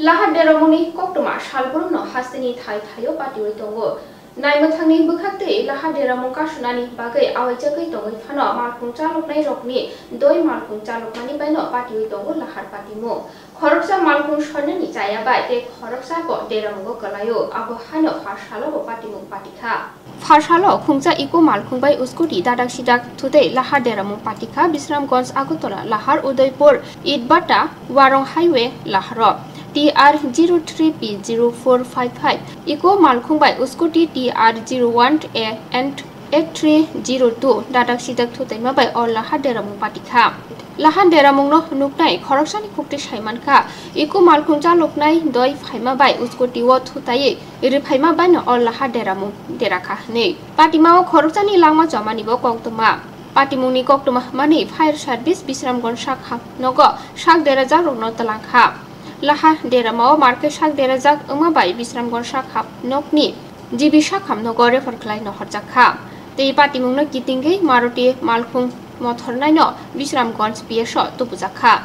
Lahar Deramoni Koktoma Shalbruno Hastini Thai Tayo Pati Tongo. Naimatani Bukate, Lahar Deramonka Shunani, Bagay, Awajaki Tongo, Fano, Markun Chalok Nairokni, Doi Markun Chalokani by no Pati Tongo, Lahar Patimwng. Horoksa Markun Shonani Jaya by the Horoksa Bot Deramongo Kalayo, Abu Hano Farshalo Patimwng Patika. Farshalo, Khumsa Iko Malkun by Scooty, Dadak Sidak, Thutai, Lahar Deramong Patika, Bisramgons Agartala, Lahar Udaipur, Idbata, Warong Highway, Lahar. TR03P0455 Eco Malkung by Scooty TR01A and 8302 Dadak Sidak Thutai by all Lahar Deramong Patika. Lahar Deramong no Nuknai, Korokshani Kukti Shaimanka, Eco Malkung Jaloknai, Doi Faima by Scooty Wat Thutai, Iripaima by all Lahar Deramong, Derakha, Ne. Patimao Korokshani Lama Jamani Bokoktoma. Patimwng Koktoma Mani, Fire Service, Bisramgon Shak Nogo, Shak Derazaro no Talakha. Lahar Deramao Market Shak Derazak Umabai Bisramgon Shakhap Nokni Jibi Shakham no Gore for Klein no Horjaka. The Patimwng no Kitingi Maruti Malkung Motornino Bisramgon's Pia shot to Buzaka.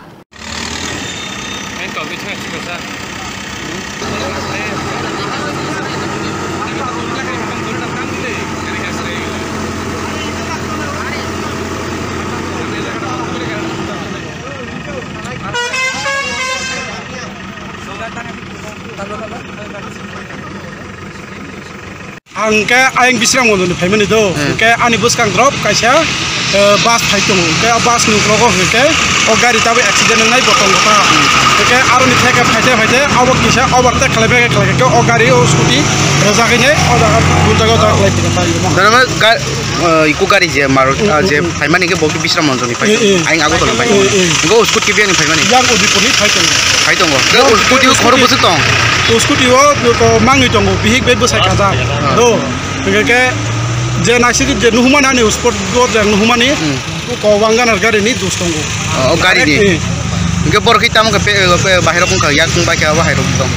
Angke aing bisram ngono payment itu ke ani bus kang drop kaisa bus phaitong ke bus nuklogo ke o gari tabe accident nai botong gota ke aroni theka phaite abo kisa overtake khalebe ke o gari o scooty rajagine o jaga jaga lai pita dana iku gari je Maruti je phaimani ke boki bisram monjoni phai aing ago tol phai go scooty biang phaimani yang Udaipur ni phaitong go ke scooty khoro bus tong scooty o ko mangi tong bihik be bus kaza do ke je nasiri je nuhumana ni sport go je nuhumani ko wanganar gari ni dustonggo o gari ni ke bor khitam ke bahira pung ka yak pung ba ka bahira tong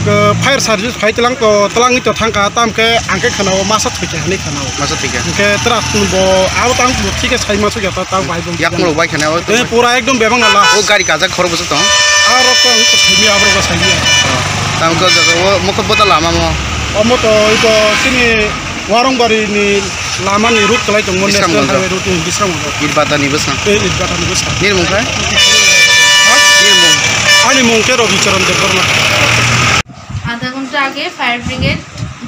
ke fire service phaitlang to tlangi to thangka tam ke angke khanao masa thike hani khanao masa thike ke trak bo aw tang thike sai masu gata ta bai bo yak mo bai khanao pura ekdom bebang ala o gari kaza khoro bus tong aro ko thimi abro ko sai tam ko mo ko bota lama mo omo to ito sini Warong bari ni lama ni route kelai tong national highway route ni bisram mo idbata ni bus idbata ni bus ni mung kai ni mung ani mung ke rogi charan de korna আধা ঘন্টা আগে fire brigade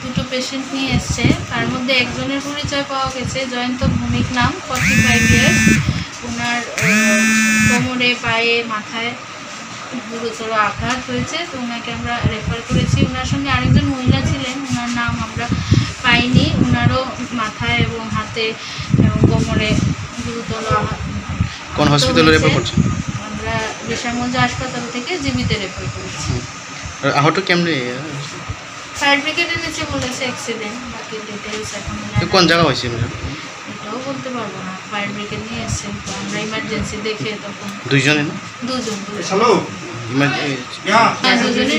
দুটো patient নিয়ে এসেছে তার মধ্যে একজনের পরিচয় পাওয়া গেছে জয়ন্ত ভৌমিক নাম 45 ইয়ার্স ওনার কোমরে পায়ে মাথায় গুরুতর আঘাত হয়েছে তো ওনাকে আমরা রেফার করেছি ওনার সঙ্গে আরেকজন মহিলা ছিলেন ওনার নাম আমরা পাইনি ওনারও মাথায় এবং হাতে এবং কোমরে গুরুতর আঘাত কোন হসপিটালে রেফার করছে আমরা বিশালগঞ্জ হাসপাতাল থেকে জীবিত রেফার করেছি আহত কেমনে ফায়ার ব্রিগেড এনেছে বলেছে অ্যাক্সিডেন্ট বাকি ডিটেইলস এখন কোন জায়গা হইছে এটাও বলতে পারবো না ফায়ার ব্রিগেড নিয়ে এসেছে তো আমরা ইমার্জেন্সি দেখে তখন দুইজনে না দুজন হ্যালো ইমার্জেন্সি দুজনে